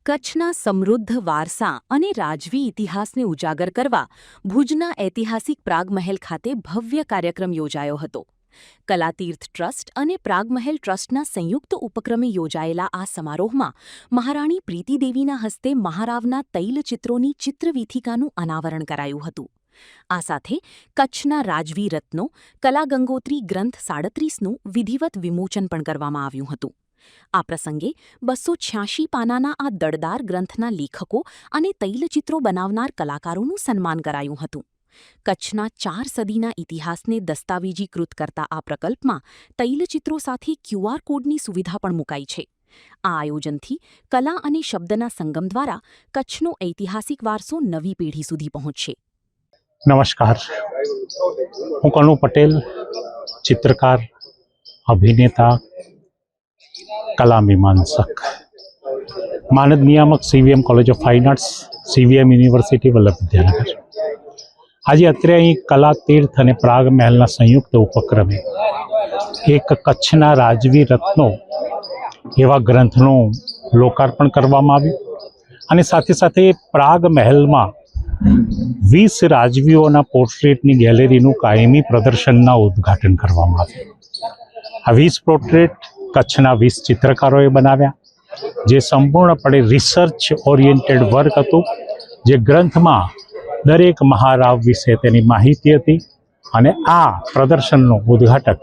કચ્છના સમૃદ્ધ વારસા અને રાજવી ઇતિહાસને ઉજાગર કરવા ભુજના ઐતિહાસિક પ્રાગમહેલ ખાતે ભવ્ય કાર્યક્રમ યોજાયો હતો. કલાતીર્થ ટ્રસ્ટ અને પ્રાગમહેલ ટ્રસ્ટના સંયુક્ત ઉપક્રમે યોજાયેલા આ સમારોહમાં મહારાણી પ્રીતિદેવીના હસ્તે મહારાવના તૈલચિત્રોની ચિત્રવીથિકાનું અનાવરણ કરાયું હતું. આ સાથે કચ્છના રાજવી રત્નો કલાગંગોત્રી ગ્રંથ 37નું વિધિવત વિમોચન પણ કરવામાં આવ્યું હતું. આ પ્રસંગે 286 પાનાના આ દળદાર ગ્રંથના લેખકો અને તૈલચિત્રો બનાવનાર કલાકારોનું સન્માન કરાયું હતું. કચ્છના 4 સદીના ઇતિહાસને દસ્તાવેજીકૃત કરતા આ પ્રકલ્પમાં તૈલચિત્રો સાથે QR કોડની સુવિધા પણ મુકાઈ છે. આ આયોજનથી કલા અને શબ્દના સંગમ દ્વારા કચ્છનો ઐતિહાસિક વારસો નવી પેઢી સુધી પહોંચશે. નમસ્કાર, હું કનુ પટેલ, ચિત્રકાર, અભિનેતા, કલા મીમાંસક, માનદ નિયામક CVM college of fine arts, CVM university Vallabh Vidyanagar. આજે અત્યારે અહીં કલા તીર્થ અને પ્રાગ મહેલના સંયુક્ત ઉપક્રમે એક કચ્છના રાજવી રત્નો એવા ગ્રંથનું લોકાર્પણ કરવામાં આવ્યું અને સાથે સાથે પ્રાગ મહેલમાં 20 રાજવીઓના પોર્ટ્રેટની ગેલેરીનું કાયમી પ્રદર્શનના ઉદ્ઘાટન કરવામાં આવ્યું. આ 20 પોર્ટ્રેટ કચ્છના 20 ચિત્રકારોએ બનાવ્યા, જે સંપૂર્ણપણે રિસર્ચ ઓરિએન્ટેડ વર્ક હતું, જે ગ્રંથમાં દરેક મહારાવ વિશે તેની માહિતી હતી. અને આ પ્રદર્શનનું ઉદ્ઘાટન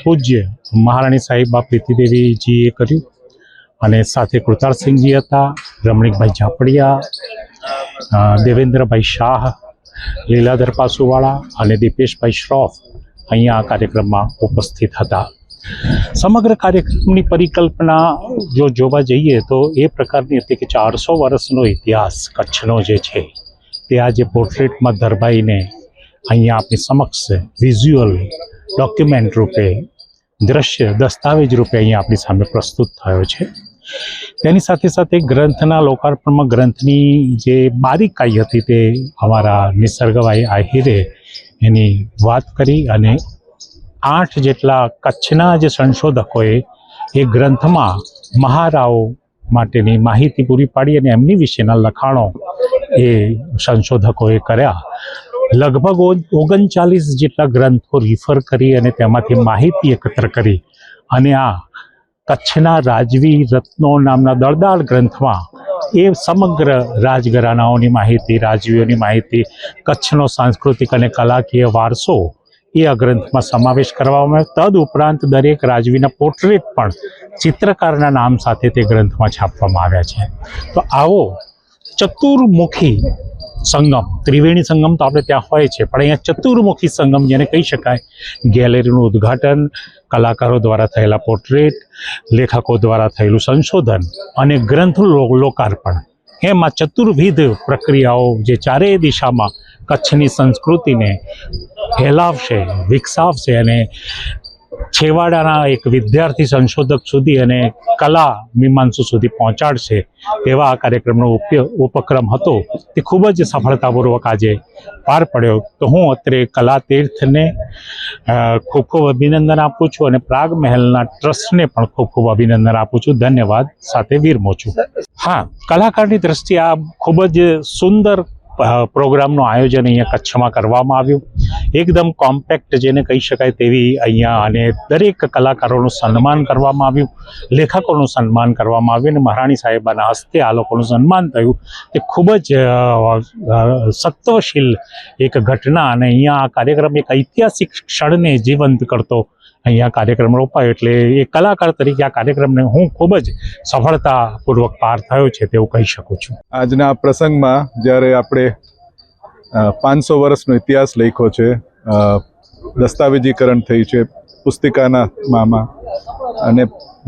પૂજ્ય મહારાણી સાહિબા પ્રીતિદેવીજીએ કર્યું અને સાથે કૃતાળસિંહજી હતા, રમણીકભાઈ ઝાપડિયા, દેવેન્દ્રભાઈ શાહ, લીલાધર પાસુવાળા અને દીપેશભાઈ શ્રોફ અહીંયા આ કાર્યક્રમમાં ઉપસ્થિત હતા. સમગ્ર કાર્યક્રમની પરિકલ્પના જો જોવા જઈએ તો એ પ્રકારની હતી કે 400 વર્ષનો ઇતિહાસ કચ્છનો જે છે તે આજે પોર્ટ્રેટમાં ધરબાઈને અહીંયા આપણી સમક્ષ વિઝ્યુઅલ ડોક્યુમેન્ટ રૂપે, દ્રશ્ય દસ્તાવેજ રૂપે અહીંયા આપણી સામે પ્રસ્તુત થયો છે. તેની સાથે સાથે ગ્રંથના લોકાર્પણમાં ગ્રંથની જે બારીકાઈ હતી તે અમારા નિસર્ગભાઈ આહિરે એની વાત કરી અને 8 જેટલા કચ્છના જે સંશોધકોએ એ ગ્રંથમાં મહારાઓ માટેની માહિતી પૂરી પાડી અને એમની વિશેના લખાણો એ સંશોધકોએ કર્યા. લગભગ 39 જેટલા ગ્રંથો રિફર કરી અને તેમાંથી માહિતી એકત્ર કરી અને આ કચ્છના રાજવી રત્નો નામના દળદાર ગ્રંથમાં એ સમગ્ર રાજઘરાનાઓની માહિતી, રાજવીઓની માહિતી, કચ્છનો સાંસ્કૃતિક અને કલાકીય વારસો એ આ ગ્રંથમાં સમાવેશ કરવામાં આવ્યો. તદ ઉપરાંત દરેક રાજવીના પોર્ટ્રેટ પણ ચિત્રકારના નામ સાથે તે ગ્રંથમાં છાપવામાં આવ્યા છે. તો આવો ચતુર્મુખી સંગમ, ત્રિવેણી સંગમ તો આપણે ત્યાં હોય છે, પણ અહીંયા ચતુર્મુખી સંગમ જેને કહી શકાય, ગેલેરીનું ઉદ્ઘાટન, કલાકારો દ્વારા થયેલા પોર્ટ્રેટ, લેખકો દ્વારા થયેલું સંશોધન અને ગ્રંથ લોકાર્પણ, એમાં ચતુર્વિધ પ્રક્રિયાઓ જે ચારેય દિશામાં કચ્છની સંસ્કૃતિને ફેલાવશે, વિકસાવશે અને છેવાડાના એક વિદ્યાર્થી સંશોધક સુધી અને કલા મીમાંસુ સુધી પહોંચાડશે તેવા આ કાર્યક્રમનો ઉપક્રમ હતો. તે ખૂબ જ સફળતાપૂર્વક આજે પાર પડ્યો. તો હું અત્રે કલા તીર્થને ખૂબ ખૂબ અભિનંદન આપું છું અને પ્રાગ મહેલના ટ્રસ્ટને પણ ખૂબ ખૂબ અભિનંદન આપું છું. ધન્યવાદ સાથે વિરમું છું. હા, કલાકારની દ્રષ્ટિએ આ ખૂબ જ સુંદર પ્રોગ્રામનું આયોજન અહીંયા કચ્છમાં કરવામાં આવ્યું. એકદમ કોમ્પેક્ટ જેને કહી શકાય તેવી અહીંયા અને દરેક કલાકારોનું સન્માન કરવામાં આવ્યું, લેખકોનું સન્માન કરવામાં આવ્યું અને મહારાણી સાહેબાના હસ્તે આ લોકોનું સન્માન થયું. તે ખૂબ જ સત્વશીલ એક ઘટના અને અહીંયા આ કાર્યક્રમ એક ઐતિહાસિક ક્ષણને જીવંત કરતો અહીંયા કાર્યક્રમ રોપાયો. એટલે એ કલાકાર તરીકે આ કાર્યક્રમને હું ખૂબ જ સફળતાપૂર્વક પાર થયો છે તેવું કહી શકું છું. આજના આ પ્રસંગમાં જ્યારે આપણે 500 વર્ષનો ઇતિહાસ લખ્યો છે, દસ્તાવેજીકરણ થઈ છે પુસ્તિકાના મામાં અને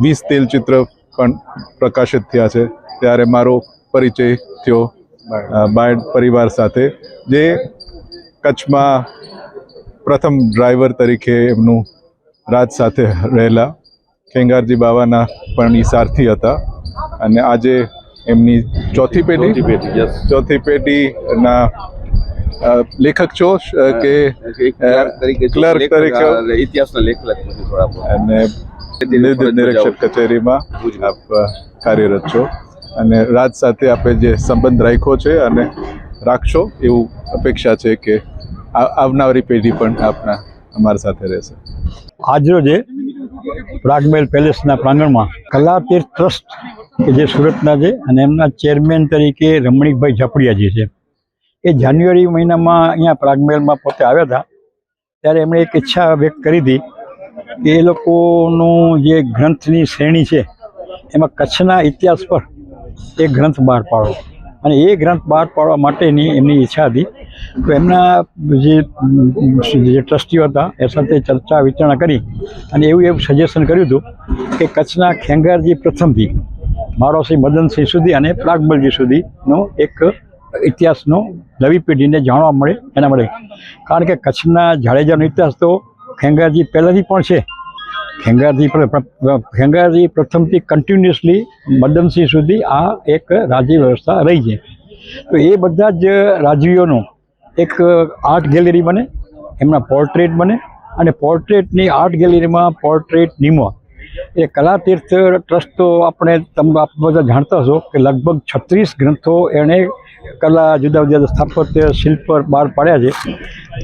20 તૈલચિત્ર પણ પ્રકાશિત થયા છે, ત્યારે મારો પરિચય થયો બાયડ પરિવાર સાથે, જે કચ્છમાં પ્રથમ ડ્રાઈવર તરીકે એમનું રાજ સાથે રહેલા ખેંગારજી બાવાના પણ ઈ સારથી હતા અને આજે એમની ચોથી પેઢીના લેખક છો કે ક્લર્ક તરીકે ઇતિહાસના લેખક અને નિરીક્ષક કચેરીમાં આપ કાર્યરત છો. અને રાજ સાથે આપે જે સંબંધ રાખ્યો છે અને રાખશો એવું અપેક્ષા છે કે આવનારી પેઢી પણ આપના અમારા સાથે રહેશે. આજરોજે પ્રાગમહેલ પેલેસના પ્રાંગણમાં કલાતીર્થ ટ્રસ્ટ કે જે સુરતના છે અને એમના ચેરમેન તરીકે રમણીકભાઈ ઝાપડિયાજી છે, એ જાન્યુઆરી મહિનામાં અહીંયા પ્રાગમહેલમાં પોતે આવ્યા હતા. ત્યારે એમણે એક ઈચ્છા વ્યક્ત કરી હતી કે એ લોકોનું જે ગ્રંથની શ્રેણી છે એમાં કચ્છના ઇતિહાસ પર એક ગ્રંથ બહાર પાડો, અને એ ગ્રંથ બહાર પાડવા માટેની એમની ઈચ્છા હતી. તો એમના જે ટ્રસ્ટીઓ હતા એ સાથે ચર્ચા વિચારણા કરી અને એવું સજેશન કર્યું હતું કે કચ્છના ખેંગારજી પ્રથમથી મારોસિંહ મદનસિંહ સુધી અને પ્રાગમલજી સુધીનો એક ઇતિહાસનો નવી પેઢીને જાણવા મળે એના માટે. કારણ કે કચ્છના જાડેજાનો ઇતિહાસ તો ખેંગારજી પહેલાંથી પણ છે. ખેંગારજી પ્રથમથી કન્ટિન્યુઅસલી મદનસિંહ સુધી આ એક રાજ્ય વ્યવસ્થા રહી છે. તો એ બધા જ રાજવીઓનું એક આર્ટ ગેલેરી બને, એમના પોર્ટ્રેટ બને, અને પોર્ટ્રેટની આર્ટ ગેલેરીમાં પોર્ટ્રેટ નિમો. એ કલાતીર્થ ટ્રસ્ટ તો તમે બધા જાણતા હશો કે લગભગ 36 ગ્રંથો એણે કલા જુદા જુદા સ્થાપત્ય શિલ્પ બહાર પાડ્યા છે.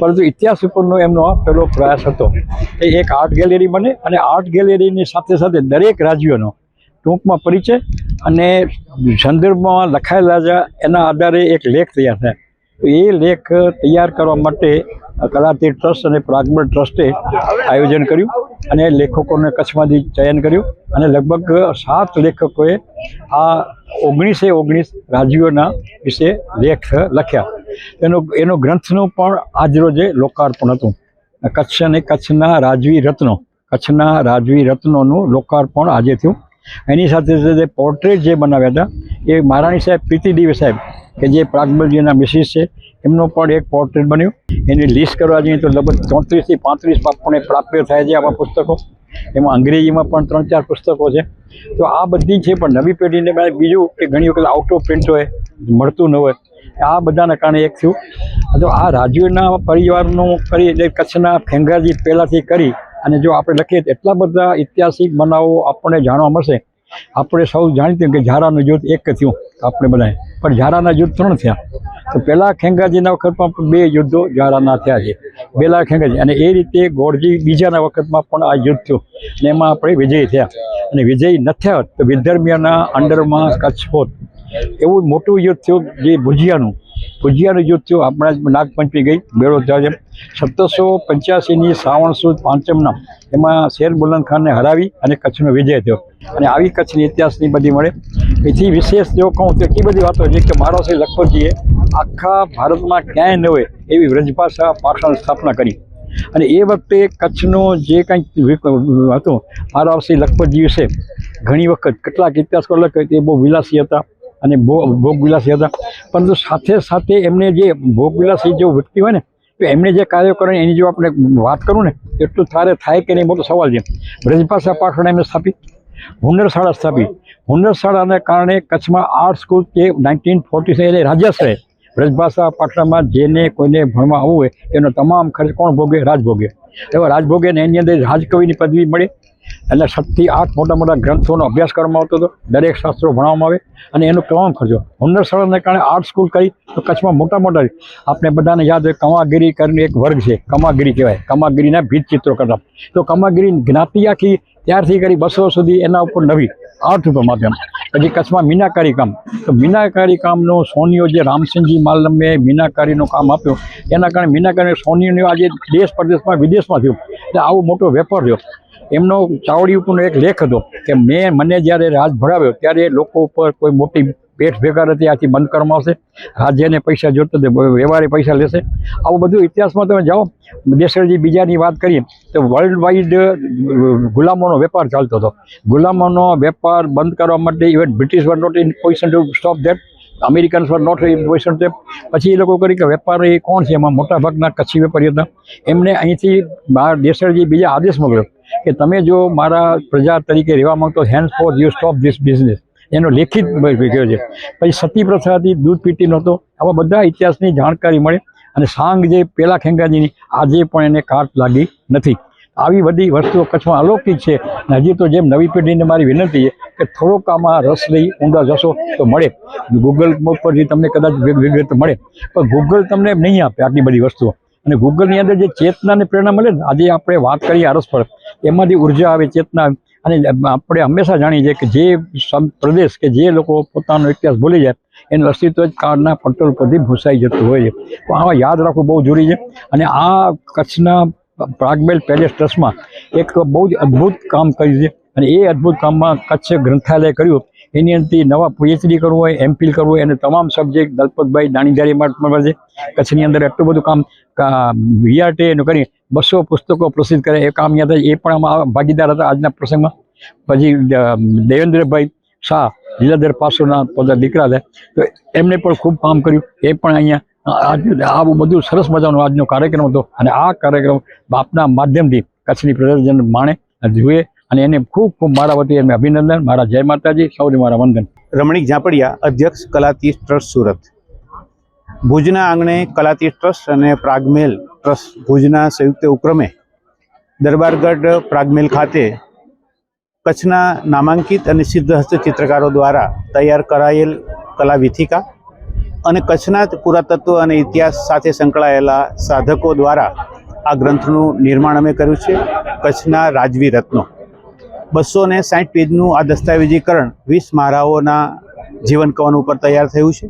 પરંતુ ઇતિહાસ ઉપરનો એમનો પહેલો પ્રયાસ હતો. એ એક આર્ટ ગેલેરી બને, અને આર્ટ ગેલેરીની સાથે સાથે દરેક રાજ્યોનો ટૂંકમાં પરિચય અને સંદર્ભમાં લખાયેલા છે એના આધારે એક લેખ તૈયાર થાય. તો એ લેખ તૈયાર કરવા માટે કલાતીર્થ ટ્રસ્ટ અને પ્રાગમહેલ ટ્રસ્ટે આયોજન કર્યું અને લેખકોને કચ્છમાંથી ચયન કર્યું, અને લગભગ 7 લેખકોએ આ 19 રાજ્યોના વિશે લેખ લખ્યા. એનો ગ્રંથનું પણ આજરોજે લોકાર્પણ હતું. કચ્છ અને કચ્છના રાજવી રત્નોનું લોકાર્પણ આજે થયું. એની સાથે સાથે પોર્ટ્રેટ જે બનાવ્યા હતા એ મહારાણી સાહેબ પ્રીતિદેવી સાહેબ કે જે પ્રાગમલજીના મિસિસ છે એમનો પણ એક પોર્ટ્રેટ બન્યું. એની લિસ્ટ કરવા જઈએ તો લગભગ 34 થી 35 આપણને પ્રાપ્ય થાય છે આવા પુસ્તકો. એમાં અંગ્રેજીમાં પણ 3-4 પુસ્તકો છે. તો આ બધી છે, પણ નવી પેઢીને બીજું કે ઘણી વખત આઉટ ઓફ પ્રિન્ટ હોય, મળતું ન હોય, આ બધાના કારણે એક થયું. તો આ રાજ્યોના પરિવારનું કરી એટલે કચ્છના ખેંગારજી પહેલાંથી કરી અને જો આપણે લખીએ તો એટલા બધા ઐતિહાસિક બનાવો આપણને જાણવા મળશે. આપણે સૌ જાણીતું કે ઝારાનું જૂથ એક થયું આપણે બધાએ, પણ ઝારાના જૂથ 3 થયા. તો પહેલાં ખેંગારજીના વખતમાં પણ 2 યુદ્ધો ઝારાના થયા છે, પહેલાં ખેંગારજી, અને એ રીતે ગોળજી બીજાના વખતમાં પણ આ યુદ્ધ થયું અને એમાં આપણે વિજયી થયા. અને વિજયી ન થયા હોત તો વિદર્ભીઓના અંડરમાં કચ્છ હોત. એવું મોટું યુદ્ધ થયું જે ભુજિયાનું યુદ્ધ થયું. આપણા નાગપંચમી ગઈ મેળો થયો છે 1785ની શ્રાવણ સુદ પાંચમના, એમાં શેર બુલંદ ખાનને હરાવી અને કચ્છનો વિજય થયો. અને આવી કચ્છની ઇતિહાસની બધી મળે. એથી વિશેષ જો કહું તો એટલી બધી વાતો છે કે મારોસિંહ લખપતજીએ આખા ભારતમાં ક્યાંય ન હોય એવી વ્રજભાષા પાઠાની સ્થાપના કરી. અને એ વખતે કચ્છનું જે કંઈક હતું મારોસિંહ લખપતજી વિશે ઘણી વખત કેટલાક ઇતિહાસકો લખે તે બહુ વિલાસી હતા અને ભોગવિલાસી હતા. પરંતુ સાથે સાથે એમને જે ભોગવિલાસી જો વ્યક્તિ હોય ને તો એમણે જે કાર્યો કરે એની જો આપણે વાત કરું ને એટલું થાય કે નહીં મોટો સવાલ છે. બ્રજભાષા પાઠાણ એમને સ્થાપી, હુન્નર શાળા સ્થાપી. હુન્નર શાળાને કારણે કચ્છમાં આર્ટ સ્કૂલ કે 1946 એને રાજ્યાશ્રય બ્રજભાષા પાઠાણમાં જેને કોઈને ભણવા આવવું હોય એનો તમામ ખર્ચ કોણ ભોગે? રાજ ભોગે. એવા રાજ ભોગે ને એની અંદર રાજકવિની પદવી મળે. એટલે 7 થી 8 મોટા ગ્રંથોનો અભ્યાસ કરવામાં આવતો હતો, દરેક શાસ્ત્રો ભણાવવામાં આવે અને એનો તમામ ખર્ચો. હુન્નર શાળાને કારણે આર્ટ સ્કૂલ કરી તો કચ્છમાં મોટા આપણે બધાને યાદ હોય કમાગીરી કરીને એક વર્ગ છે, કમાગીરી કહેવાય. કમાગીરીના ભીત ચિત્રો કરતા. તો કમાગીરી જ્ઞાતિ આખી ત્યારથી કરી 200 સુધી એના ઉપર નવી આર્ટ ઉપર માધ્યમ. પછી કચ્છમાં મીનાકારી કામ, તો મીનાકારી કામનો સોનીઓ જે રામસિંહજી માલમે મીનાકારીનું કામ આપ્યું એના કારણે મીનાકારી સોનીઓનો આજે દેશ પરદેશમાં વિદેશમાં થયું. એટલે આવો મોટો વેપાર થયો. એમનો ચાવડી ઉપરનો એક લેખ હતો કે મને જ્યારે રાજ ભરાવ્યો ત્યારે લોકો ઉપર કોઈ મોટી પેઠ ભેગા હતી, આથી બંધ કરવામાં આવશે, રાજ્યને પૈસા જોતો વ્યવહારે પૈસા લેશે. આવું બધું ઇતિહાસમાં તમે જાઓ. દેસરજી બીજાની વાત કરીએ તો વર્લ્ડ વાઇડ ગુલામોનો વેપાર ચાલતો હતો. ગુલામોનો વેપાર બંધ કરવા માટે even British were not in position to stop that, Americans were not in position to. પછી એ લોકો કરી કે વેપારી કોણ છે એમાં મોટાભાગના કચ્છી વેપારી હતા. એમને અહીંથી દેસરજી બીજા આદેશ મોકલ્યો કે તમે જો મારા પ્રજા તરીકે રહેવા માંગતો hand for you stop this business. એનો લેખિત કહ્યો છે. પછી સતી પ્રથાથી દૂધ પીતી નહોતો. આવા બધા ઇતિહાસની જાણકારી મળે. અને સાંગ જે પહેલાં ખેંગાજીની આજે પણ એને કાટ લાગી નથી. આવી બધી વસ્તુઓ કચ્છમાં અલૌકિક છે. અને હજી તો જેમ નવી પેઢીને મારી વિનંતી છે કે થોડોક આમાં રસ લઈ ઊંડા જશો તો મળે. ગૂગલ ઉપરથી તમને કદાચ વિગત મળે, પણ ગૂગલ તમને નહીં આપે આટલી બધી વસ્તુઓ. અને ગૂગલની અંદર જે ચેતના અને પ્રેરણા મળે ને, આજે આપણે વાત કરીએ અરસપર, એમાંથી ઉર્જા આવે, ચેતના આવે. અને આપણે હંમેશા જાણીએ છીએ કે જે પ્રદેશ કે જે લોકો પોતાનો ઇતિહાસ ભૂલી જાય એનું અસ્તિત્વ જ કાળના પટોળ પરથી ભૂસાઈ જતું હોય છે. તો આવા યાદ રાખવું બહુ જરૂરી છે. અને આ કચ્છના પ્રાગમેલ પેલેસ ટ્રસ્ટમાં એક બહુ જ અદ્ભુત કામ કર્યું છે. અને એ અદ્ભુત કામમાં કચ્છ ગ્રંથાલય કર્યું. એની અંદરથી નવા PhD કરવું હોય, MPhil કરવું હોય, અને તમામ સબ્જેક્ટ દલપતભાઈ દાણીધારી માટે છે. કચ્છની અંદર એટલું બધું કામ VRT એનું કરી 200 પુસ્તકો પ્રસિદ્ધ કરે, એ કામ અહીંયા થાય. એ પણ આમાં ભાગીદાર હતા આજના પ્રસંગમાં. પછી દેવેન્દ્રભાઈ શાહ લીલાધર પાસોના પોતા દીકરા હતા, તો એમને પણ ખૂબ કામ કર્યું. એ પણ અહીંયા આવું બધું સરસ મજાનો આજનો કાર્યક્રમ હતો. અને આ કાર્યક્રમ આપના માધ્યમથી કચ્છની પ્રજાજન માણે જુએ, અને એને ખૂબ ખૂબ મારા વતી એમને અભિનંદન. મારા જય માતાજી, સૌને મારા વંદન. રમણીક ઝાપડિયા, અધ્યક્ષ કલાતીર્થ ટ્રસ્ટ સુરત. ભુજના આંગણે કલાતીર્થ ટ્રસ્ટ અને પ્રાગમેલ ટ્રસ્ટ ભુજના સંયુક્ત ઉપક્રમે દરબારગઢ પ્રાગમેલ ખાતે કચ્છના નામાંકિત અને સિદ્ધ હસ્તચિત્રકારો દ્વારા તૈયાર કરાયેલ કલા વિથિકા અને કચ્છના પુરાતત્વ અને ઇતિહાસ સાથે સંકળાયેલા સાધકો દ્વારા આ ગ્રંથનું નિર્માણ અમે કર્યું છે. કચ્છના રાજવી રત્નો 260 પેજનું આ દસ્તાવેજીકરણ 20 મહારાઓના જીવન કવન ઉપર તૈયાર થયું છે.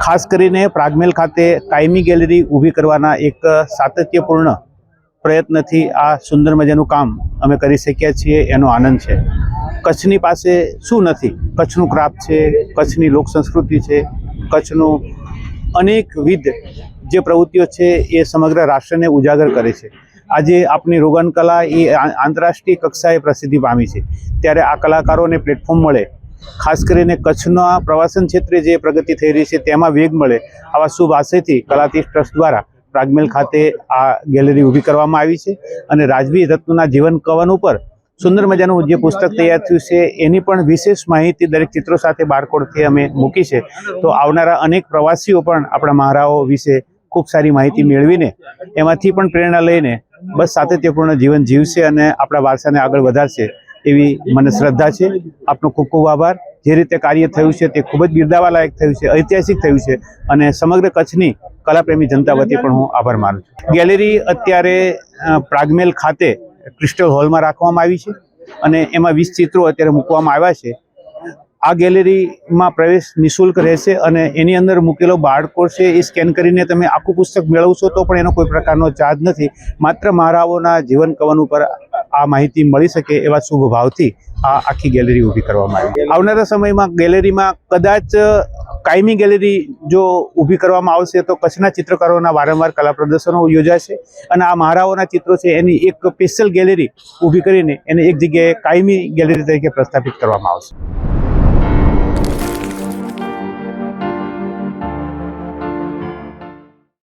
ખાસ કરીને પ્રાગમેલ ખાતે કાયમી ગેલેરી ઊભી કરવાના એક સાતત્યપૂર્ણ પ્રયત્નથી આ સુંદર મજાનું કામ અમે કરી શક્યા છીએ, એનો આનંદ છે. કચ્છની પાસે શું નથી? કચ્છનું ક્રાફ્ટ છે, કચ્છની લોક સંસ્કૃતિ છે, કચ્છનું અનેકવિધ જે પ્રવૃત્તિઓ છે એ સમગ્ર રાષ્ટ્રને ઉજાગર કરે છે. આજે આપણી રોગન કલા એ આંતરરાષ્ટ્રીય કક્ષાએ પ્રસિદ્ધિ પામી છે, ત્યારે આ કલાકારોને પ્લેટફોર્મ મળે, ખાસ કરીને કચ્છના પ્રવાસન ક્ષેત્રે જે પ્રગતિ થઈ રહી છે તેમાં વેગ મળે, આવા શુભ આશયથી કલાતીર્થ ટ્રસ્ટ દ્વારા પ્રાગમેલ ખાતે આ ગેલેરી ઊભી કરવામાં આવી છે. અને રાજવી રત્નોના જીવન કવન ઉપર સુંદર મજાનું જે પુસ્તક તૈયાર થયું છે એની પણ વિશેષ માહિતી દરેક ચિત્રો સાથે બારકોડથી અમે મૂકી છે. તો આવનારા અનેક પ્રવાસીઓ પણ આપણા મહારાઓ વિશે ખૂબ સારી માહિતી મેળવીને એમાંથી પણ પ્રેરણા લઈને બસ સાતત્યપૂર્ણ જીવન જીવશે અને આપણા વારસાને આગળ વધારશે એવી મને શ્રદ્ધા છે. આપનો ખૂબ ખૂબ આભાર. જે રીતે કાર્ય થયું છે તે ખૂબ જ બિરદાવવા લાયક થયું છે, ઐતિહાસિક થયું છે, અને સમગ્ર કચ્છની કલાપ્રેમી જનતા વતી પણ હું આભાર માનું છું. ગેલેરી અત્યારે પ્રાગમેલ ખાતે ક્રિસ્ટલ હોલમાં રાખવામાં આવી છે અને એમાં 20 ચિત્રો અત્યારે મૂકવામાં આવ્યા છે. આ ગેલેરીમાં પ્રવેશ નિઃશુલ્ક રહેશે અને એની અંદર મૂકેલો બારકોડ છે એ સ્કેન કરીને તમે આખું પુસ્તક મેળવશો તો પણ એનો કોઈ પ્રકારનો ચાર્જ નથી. માત્ર મહારાઓના જીવન કવન ઉપર આ માહિતી મળી શકે એવા શુભ ભાવથી આ આખી ગેલેરી ઊભી કરવામાં આવી. આવનારા સમયમાં ગેલેરીમાં કદાચ કાયમી ગેલેરી જો ઊભી કરવામાં આવશે તો કચ્છના ચિત્રકારોના વારંવાર કલા પ્રદર્શનો યોજાશે અને આ મહારાઓના ચિત્રો છે એની એક સ્પેશિયલ ગેલેરી ઊભી કરીને એને એક જગ્યાએ કાયમી ગેલેરી તરીકે પ્રસ્થાપિત કરવામાં આવશે.